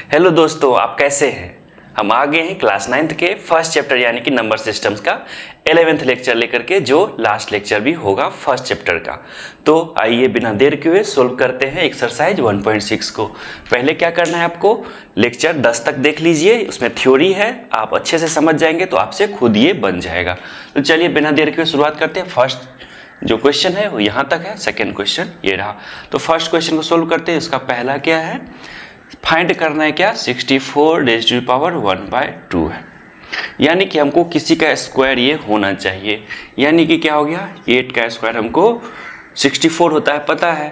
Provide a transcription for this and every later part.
Hello दोस्तों, आप कैसे हैं। हम आ गए हैं क्लास 9th के फर्स्ट चैप्टर यानी कि नंबर सिस्टम्स का 11th लेक्चर लेकर के, जो लास्ट लेक्चर भी होगा फर्स्ट चैप्टर का। तो आइए बिना देर किए सोल्व करते हैं एक्सरसाइज 1.6 को। पहले क्या करना है, आपको लेक्चर 10 तक देख लीजिए, उसमें थ्योरी है, आप अच्छे से समझ जाएंगे तो आपसे खुद ये बन जाएगा। तो चलिए बिना देर किए शुरुआत करते हैं। फर्स्ट जो क्वेश्चन है वो यहाँ तक है, सेकेंड क्वेश्चन ये रहा। तो फर्स्ट क्वेश्चन को सोल्व करते हैं। इसका पहला क्या है, फाइंड करना है क्या, 64 रेज़ टू पावर 1/2 है, यानी कि हमको किसी का स्क्वायर ये होना चाहिए। यानी कि क्या हो गया, 8 का स्क्वायर हमको 64 होता है, पता है,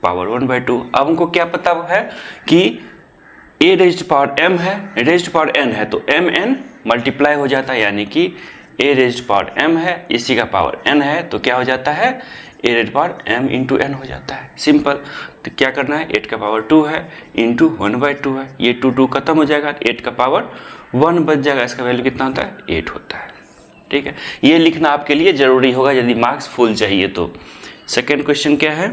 पावर 1/2। अब हमको क्या पता है कि a raise to power m है, रेज़ टू पावर n है, तो mn मल्टीप्लाई हो जाता है, यानी कि a raise to power m है, इसी का पावर n है, तो क्या हो जाता है, a raise to power m into n हो जाता है। सिंपल। तो क्या करना है, 8 का पावर 2 है इंटू 1/2 है, ये 2 खत्म हो जाएगा, 8 का पावर 1 बच जाएगा। इसका वैल्यू कितना होता है, 8 होता है। ठीक है, ये लिखना आपके लिए जरूरी होगा यदि मार्क्स फुल चाहिए तो। सेकेंड क्वेश्चन क्या है,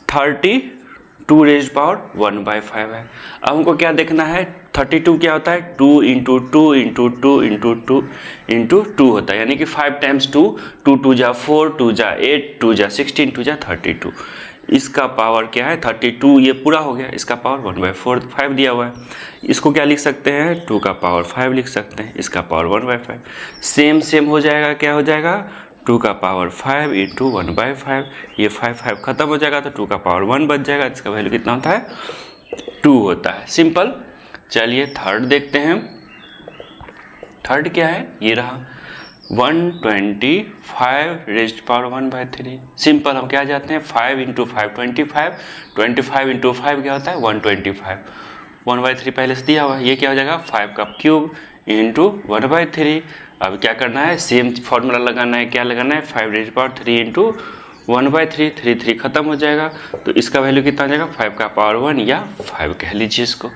32 रेज़ पावर 1/5 है। अब हमको क्या देखना है, 32 क्या होता है, 2 इंटू 2 इंटू 2 इंटू 2 इंटू 2 होता है, यानी कि 5 टाइम्स 2, 2 2 जा 4, 2 जा 8, 2 जा 16, 2 जा 32। इसका पावर क्या है, 32, ये पूरा हो गया, इसका पावर 1/4 5 दिया हुआ है। इसको क्या लिख सकते हैं, 2 का पावर 5 लिख सकते हैं, इसका पावर 1/5। सेम हो जाएगा, क्या हो जाएगा, 2 का पावर 5 इंटू 1/5, ये 5 खत्म हो जाएगा, तो 2 का पावर 1 बच जाएगा, इसका वैल्यू कितना होता है, 2 होता है। सिंपल। चलिए थर्ड देखते हैं। थर्ड क्या है, ये रहा 125 रेज़ टू पावर 1/3। सिंपल, हम क्या जाते हैं, 5 इंटू 5 25, 25 इंटू 5 क्या होता है, 125, 1/3 पहले से दिया हुआ है, ये क्या हो जाएगा, 5 का क्यूब इंटू 1/3। अब क्या करना है, सेम फॉर्मूला लगाना है, क्या लगाना है, 5 रेज़ टू पावर 3 इंटू 1/3, 3 खत्म हो जाएगा, तो इसका वैल्यू कितना आ जाएगा, 5 का पावर 1 या 5 कह लीजिए इसको।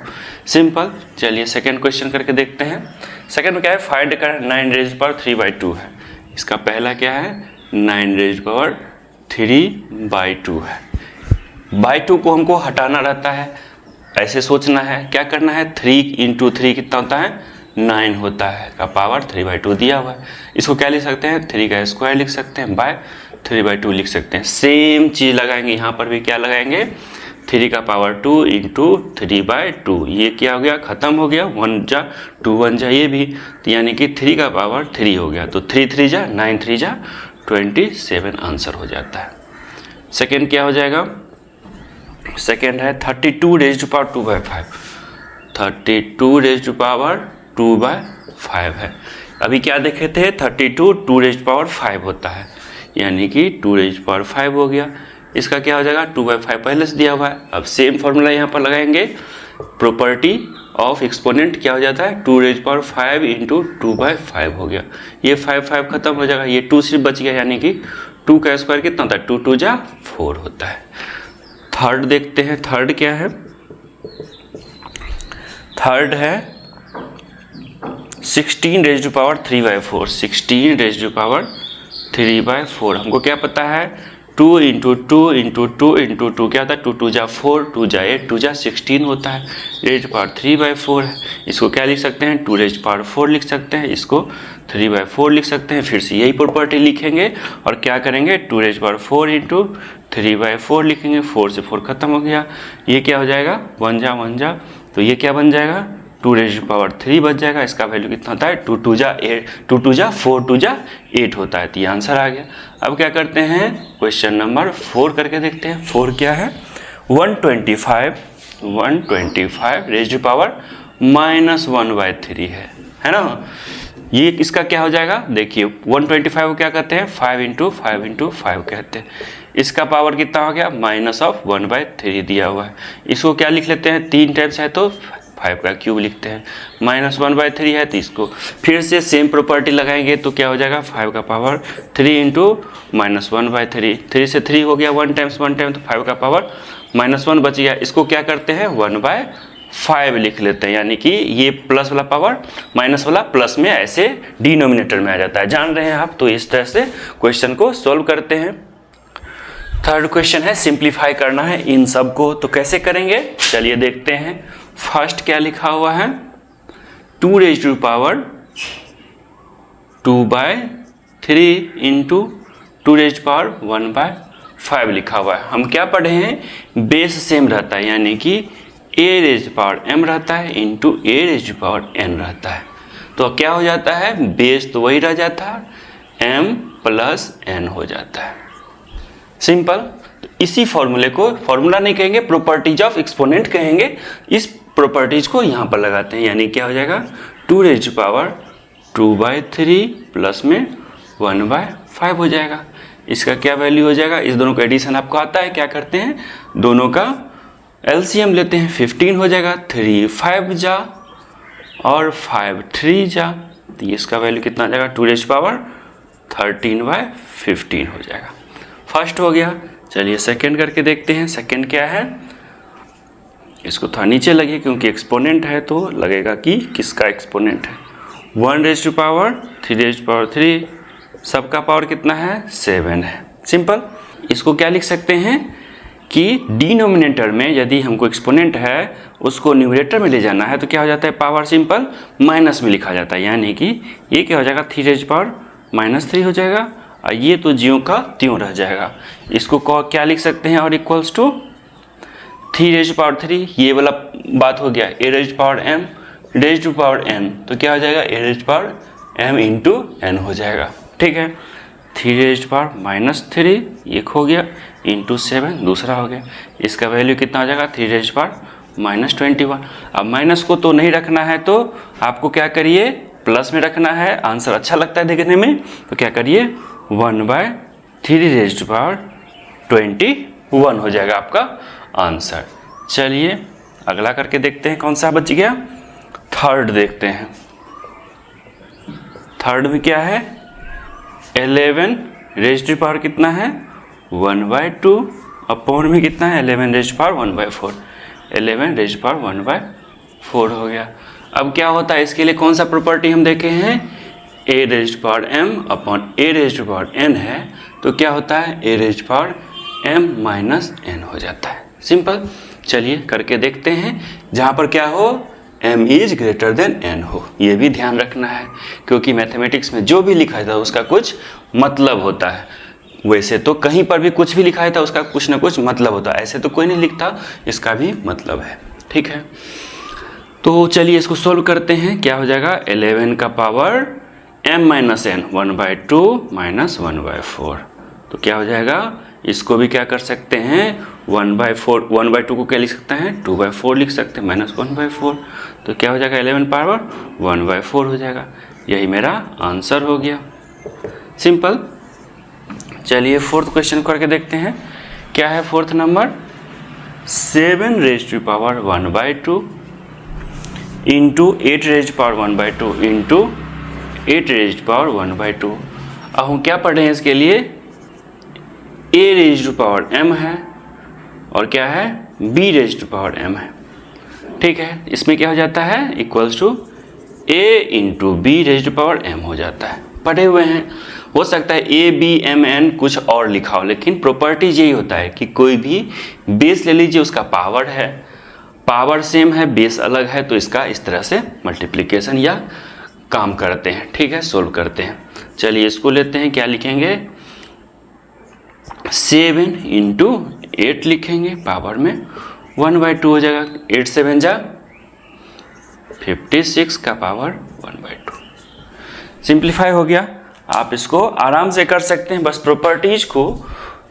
सिंपल। चलिए सेकंड क्वेश्चन करके देखते हैं। सेकंड में क्या है, फाइंड कर 9 रेज़ पावर 3/2 है। इसका पहला क्या है, 9 रेज़ पावर 3/2 है। बाई 2 को हमको हटाना रहता है, ऐसे सोचना है, क्या करना है, 3 इंटू 3 कितना होता है, 9 होता है, का पावर 3/2 दिया हुआ है। इसको क्या लिख सकते हैं, 3 का स्क्वायर लिख सकते हैं, बाय 3/2 लिख सकते हैं। सेम चीज़ लगाएंगे, यहाँ पर भी क्या लगाएंगे, 3 का पावर 2 इंटू 3/2, ये क्या हो गया, खत्म हो गया, 1 जा 2 1 जा ये भी, तो यानी कि 3 का पावर 3 हो गया, तो 3 3 जा 9, 3 जा 27 आंसर हो जाता है। सेकेंड क्या हो जाएगा, सेकेंड है 32 raise to power 2/5, 32 raise to power 2/5 है। अभी क्या देखे थे, 32 2 रेज़ टू पावर 5 होता है, यानी कि 2 रेज़ टू पावर 5 हो गया। इसका क्या हो जाएगा, 2/5 पहले से दिया हुआ है। अब सेम फॉर्मूला यहाँ पर लगाएंगे, प्रॉपर्टी ऑफ एक्सपोनेंट क्या हो जाता है, 2 रेज़ टू पावर 5 इंटू 2/5 हो गया, ये 5 खत्म हो जाएगा, ये 2 सिर्फ बच गया, यानी कि 2 का स्क्वायर कितना होता है, 2 2 जा 4 होता है। थर्ड देखते हैं। थर्ड क्या है, थर्ड है 16 raise to power 3/4, 16 raise to power 3/4। हमको क्या पता है, 2 इंटू 2 इंटू 2 इंटू 2 क्या होता है, 2 2 जा 4, 2 जा 8, 2 जा 16 होता है, रेज़ टू पावर 3/4 है। इसको क्या लिख सकते हैं, 2 रेज़ टू पावर 4 लिख सकते हैं, इसको 3/4 लिख सकते हैं। फिर से यही प्रॉपर्टी लिखेंगे और क्या करेंगे, 2 रेज़ टू पावर 4 इंटू 3/4 लिखेंगे, 4 से 4 खत्म हो गया, ये क्या हो जाएगा, 1 जा, तो ये क्या बन जाएगा, 2 रेज़ टू पावर 3 बच जाएगा। इसका वैल्यू कितना होता है, 2 2 जा 8, 2 2 जा 4, 2 जा 8 होता है, तो ये आंसर आ गया। अब क्या करते हैं, क्वेश्चन नंबर 4 करके देखते हैं। 4 क्या है, 125 रेज़ टू पावर -1/3 है ना। ये इसका क्या हो जाएगा, देखिए 125 को क्या कहते हैं, 5 इंटू 5 इंटू 5 कहते हैं। इसका पावर कितना हो गया, -1/3 दिया हुआ है। इसको क्या लिख लेते हैं, 3 टाइम्स है तो 5 का क्यूब लिखते हैं, -1/3 है, तो इसको फिर से सेम प्रॉपर्टी लगाएंगे, तो क्या हो जाएगा, 5 का पावर 3 इंटू -1/3, 3 से 3 हो गया, 1 टाइम्स 1 टाइम, तो 5 का पावर -1 बच गया। इसको क्या करते हैं, 1/5 लिख लेते हैं, यानी कि ये प्लस वाला पावर माइनस वाला प्लस में ऐसे डिनोमिनेटर में आ जाता है, जान रहे हैं आप। तो इस तरह से क्वेश्चन को सॉल्व करते हैं। थर्ड क्वेश्चन है सिंप्लीफाई करना है इन सब को, तो कैसे करेंगे चलिए देखते हैं। फर्स्ट क्या लिखा हुआ है, 2 raise to power 2/3 into 2 raise power 1/5 लिखा हुआ है। हम क्या पढ़े हैं, बेस सेम रहता है, यानी कि a रेज़ पावर m रहता है into a raise power n रहता है। तो क्या हो जाता है, बेस तो वही रह जाता है, m प्लस n हो जाता है। सिंपल। तो इसी फॉर्मूले को, फॉर्मूला नहीं कहेंगे, प्रॉपर्टीज ऑफ एक्सपोनेंट कहेंगे। इस प्रॉपर्टीज को यहाँ पर लगाते हैं, यानी क्या हो जाएगा, 2 रेज़ पावर 2/3 प्लस में 1/5 हो जाएगा। इसका क्या वैल्यू हो जाएगा, इस दोनों का एडिशन आपको आता है, क्या करते हैं, दोनों का एलसीएम लेते हैं, 15 हो जाएगा, 3 5 जा और 5 3 जा, तो इसका वैल्यू कितना आ जाएगा, 2 रेज़ पावर 13/15 हो जाएगा। फर्स्ट हो गया। चलिए सेकंड करके देखते हैं। सेकंड क्या है, इसको थोड़ा नीचे लगे क्योंकि एक्सपोनेंट है तो लगेगा कि किसका एक्सपोनेंट है। 1 raise to power 3 raise power 3, सबका पावर कितना है, 7 है। सिंपल। इसको क्या लिख सकते हैं कि डिनोमिनेटर में यदि हमको एक्सपोनेंट है उसको न्यूमरेटर में ले जाना है तो क्या हो जाता है, पावर सिंपल माइनस में लिखा जाता है, यानी कि ये क्या हो जाएगा, 3 रेज़ पावर -3 हो जाएगा और ये तो ज्यों का त्यों रह जाएगा। इसको क्या लिख सकते हैं, और इक्वल्स टू 3 रेज़ पावर 3, ये वाला बात हो गया, a raise power m raise to power n, तो क्या हो जाएगा, a raise power m into n हो जाएगा। ठीक है, 3 रेज़ पावर -3 एक हो गया इंटू 7 दूसरा हो गया। इसका वैल्यू कितना हो जाएगा, 3 रेज़ पावर -21। अब माइनस को तो नहीं रखना है तो आपको क्या करिए, प्लस में रखना है, आंसर अच्छा लगता है देखने में, तो क्या करिए 1/3 रेज़ पावर 21 हो जाएगा आपका आंसर। चलिए अगला करके देखते हैं कौन सा बच गया। थर्ड देखते हैं। थर्ड में क्या है, 11 रेज़ पावर कितना है, 1/2 अपॉन में कितना है, 11 रेज़ पावर 1/4, 11 रेज़ पावर 1/4 हो गया। अब क्या होता है, इसके लिए कौन सा प्रॉपर्टी हम देखे हैं, a raise power m upon a raise power n है, तो क्या होता है, a raise power m minus n हो जाता है। सिंपल। चलिए करके देखते हैं, जहाँ पर क्या हो, m is greater than n हो। ये भी ध्यान रखना है क्योंकि मैथमेटिक्स में जो भी लिखा जाता है उसका कुछ मतलब होता है। वैसे तो कहीं पर भी कुछ भी लिखा है था उसका कुछ ना कुछ मतलब होता है, ऐसे तो कोई नहीं लिखता, इसका भी मतलब है। ठीक है, तो चलिए इसको सोल्व करते हैं। क्या हो जाएगा, 11 का power m minus n 1/2 minus 1/4, तो क्या हो जाएगा, इसको भी क्या कर सकते हैं, 1/4, 1/2 को क्या लिख सकते हैं, 2/4 लिख सकते हैं, माइनस 1/4, तो क्या हो जाएगा, 11 पावर 1/4 हो जाएगा। यही मेरा आंसर हो गया। सिंपल। चलिए फोर्थ क्वेश्चन करके देखते हैं। क्या है fourth number, 7 raise to power 1/2 into 8 raise power 1/2 into 8 raise power 1/2। अब हम क्या पढ़ रहे हैं इसके लिए, a raise to power m है और क्या है, b raise to power m है। ठीक है, इसमें क्या हो जाता है, equals to a into B raise to power m हो जाता है। पढ़े हुए हैं, हो सकता है a b m n कुछ और लिखा हो, लेकिन प्रॉपर्टीज यही होता है कि कोई भी बेस ले लीजिए, उसका पावर है, पावर सेम है, बेस अलग है, तो इसका इस तरह से मल्टीप्लिकेशन या काम करते हैं। ठीक है, सोल्व करते हैं। चलिए इसको लेते हैं, क्या लिखेंगे, 7 इंटू 8 लिखेंगे, पावर में 1/2 हो जाएगा, 8 7 जा 56 का पावर 1/2। सिंप्लीफाई हो गया। आप इसको आराम से कर सकते हैं, बस प्रॉपर्टीज को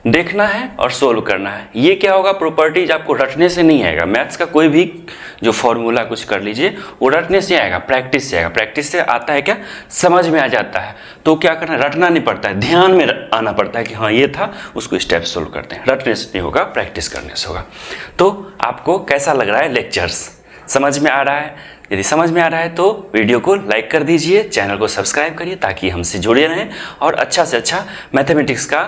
देखना है और सोल्व करना है। ये क्या होगा, प्रॉपर्टीज आपको रटने से नहीं आएगा। मैथ्स का कोई भी जो फॉर्मूला कुछ कर लीजिए वो रटने से आएगा, प्रैक्टिस से आएगा। प्रैक्टिस से आता है क्या, समझ में आ जाता है। तो क्या करना, रटना नहीं पड़ता है, ध्यान में आना पड़ता है कि हाँ ये था, उसको स्टेप सोल्व करते हैं। रटने से नहीं होगा, प्रैक्टिस करने से होगा। तो आपको कैसा लग रहा है लेक्चर्स, समझ में आ रहा है? यदि समझ में आ रहा है तो वीडियो को लाइक कर दीजिए, चैनल को सब्सक्राइब करिए ताकि हमसे जुड़े रहें और अच्छा से अच्छा मैथमेटिक्स का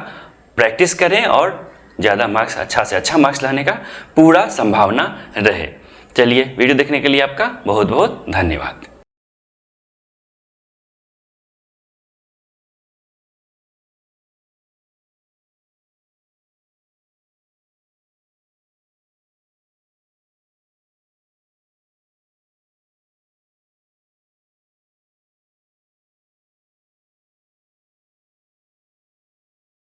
प्रैक्टिस करें और ज़्यादा मार्क्स, अच्छा से अच्छा मार्क्स लाने का पूरा संभावना रहे। चलिए, वीडियो देखने के लिए आपका बहुत बहुत धन्यवाद।